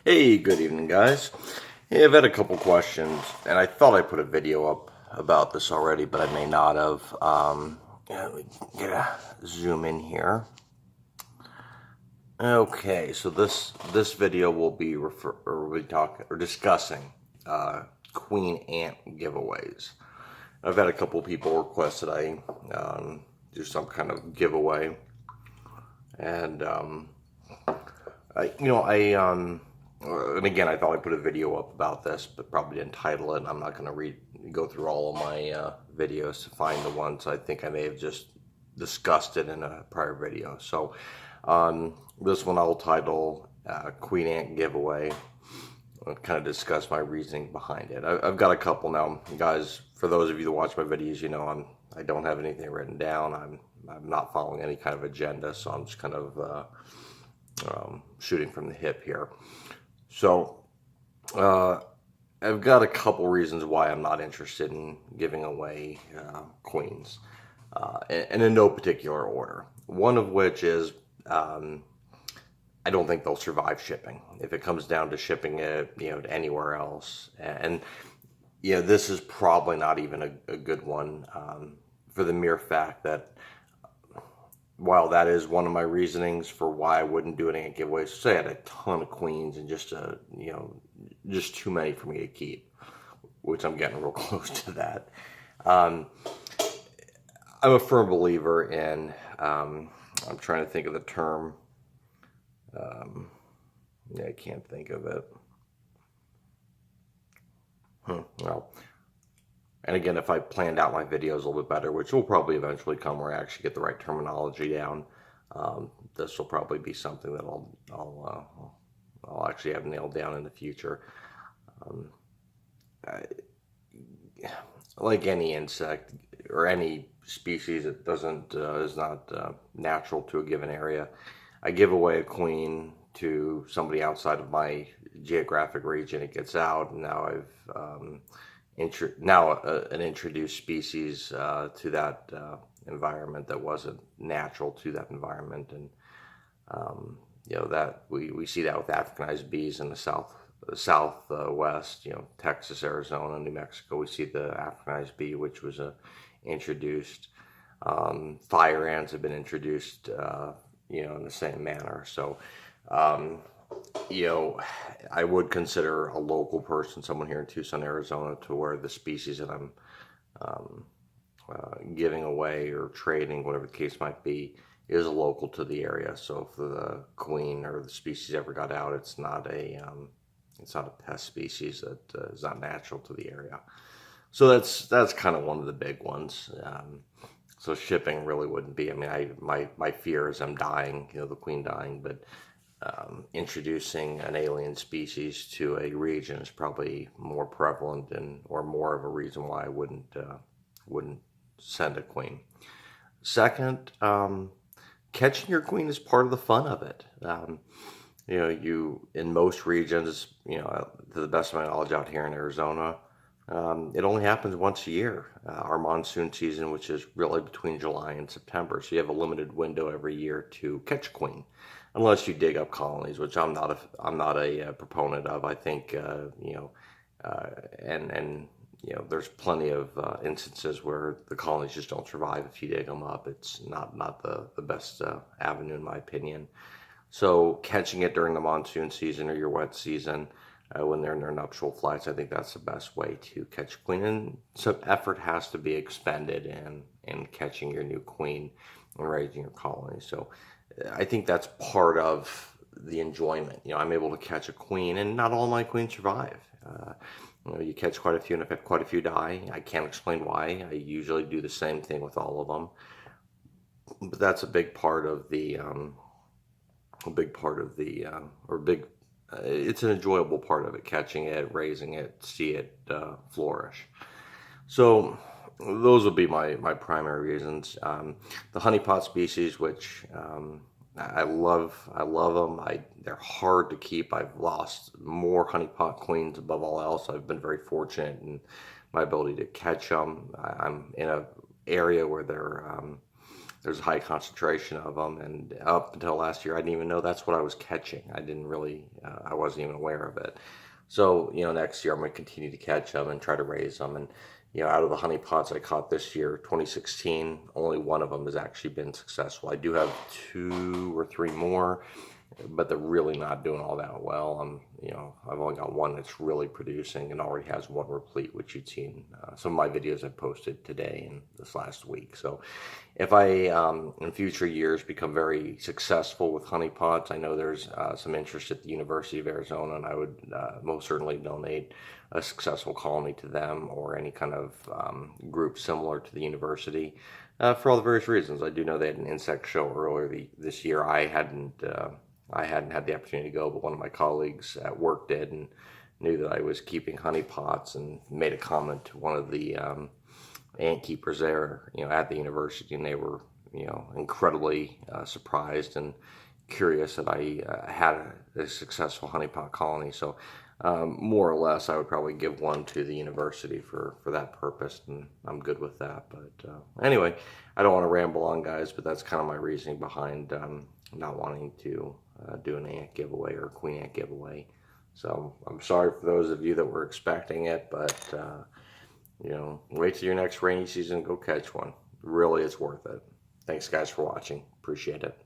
Hey, good evening, guys. Hey, I've had a couple questions, and I thought I put a video up about this already, but I may not have. Yeah, we gotta zoom in here. Okay, so this video will be discussing queen ant giveaways. I've had a couple people request that I do some kind of giveaway, and and again, I thought I put a video up about this, but probably didn't title it. I'm not going to go through all of my videos to find the ones I think I may have just discussed it in a prior video. So this one I'll title Queen Ant Giveaway. I'll kind of discuss my reasoning behind it. I've got a couple now, guys. For those of you that watch my videos, you know I don't have anything written down. I'm not following any kind of agenda, so I'm just kind of shooting from the hip here. So I've got a couple reasons why I'm not interested in giving away queens, and in no particular order. One of which is I don't think they'll survive shipping. If it comes down to shipping it, to anywhere else, and this is probably not even a good one for the mere fact that, while that is one of my reasonings for why I wouldn't do any giveaways, say I had a ton of queens and just too many for me to keep, which I'm getting real close to that. I'm a firm believer in, I'm trying to think of the term. I can't think of it. Well, and again, if I planned out my videos a little bit better, which will probably eventually come where I actually get the right terminology down, this will probably be something that I'll actually have nailed down in the future. Like any insect or any species that is not natural to a given area, I give away a queen to somebody outside of my geographic region. It gets out, and now I've an introduced species to that environment that wasn't natural to that environment, and that we see that with Africanized bees in the southwest, Texas, Arizona, New Mexico. We see the Africanized bee, which was introduced. Fire ants have been introduced, in the same manner. So, I would consider a local person, someone here in Tucson, Arizona, to where the species that I'm giving away or trading, whatever the case might be, is local to the area. So if the queen or the species ever got out, it's not a pest species that is not natural to the area. So that's kind of one of the big ones. So shipping really wouldn't be. I mean, my fear is I'm dying, the queen dying, but introducing an alien species to a region is probably more prevalent or more of a reason why I wouldn't send a queen. Second, catching your queen is part of the fun of it. You in most regions, to the best of my knowledge out here in Arizona, it only happens once a year, our monsoon season, which is really between July and September. So you have a limited window every year to catch queen, unless you dig up colonies, which I'm not a proponent of. I think there's plenty of instances where the colonies just don't survive if you dig them up. It's not the best avenue, in my opinion. So catching it during the monsoon season or your wet season, when they're in their nuptial flights, I think that's the best way to catch queen. And some effort has to be expended in catching your new queen and raising your colony. So I think that's part of the enjoyment. I'm able to catch a queen, and not all my queens survive. You catch quite a few, and I've had quite a few die. I can't explain why. I usually do the same thing with all of them, but that's a big part of the it's an enjoyable part of it, catching it, raising it, see it flourish. So those would be my primary reasons. The honeypot species, which I love them. They're hard to keep. I've lost more honeypot queens above all else. I've been very fortunate in my ability to catch them. I'm in an area where they're there's a high concentration of them, and up until last year I didn't even know that's what I was catching. I didn't really, I wasn't even aware of it. So, next year I'm going to continue to catch them and try to raise them. And, out of the honey pots I caught this year, 2016, only one of them has actually been successful. I do have 2 or 3 more, but they're really not doing all that well. I've only got one that's really producing and already has one replete, which you'd seen some of my videos I posted today and this last week. So if I, in future years, become very successful with honey pots, I know there's some interest at the University of Arizona, and I would most certainly donate a successful colony to them or any kind of group similar to the university for all the various reasons. I do know they had an insect show earlier this year. I hadn't had the opportunity to go, but one of my colleagues at work did, and knew that I was keeping honey pots, and made a comment to one of the ant keepers there, at the university, and they were, incredibly surprised and curious that I had a successful honeypot colony. So more or less, I would probably give one to the university for that purpose, and I'm good with that. But anyway, I don't want to ramble on, guys, but that's kind of my reasoning behind not wanting to do an ant giveaway or a queen ant giveaway. So I'm sorry for those of you that were expecting it, but wait till your next rainy season and go catch one. Really, it's worth it. Thanks, guys, for watching. Appreciate it.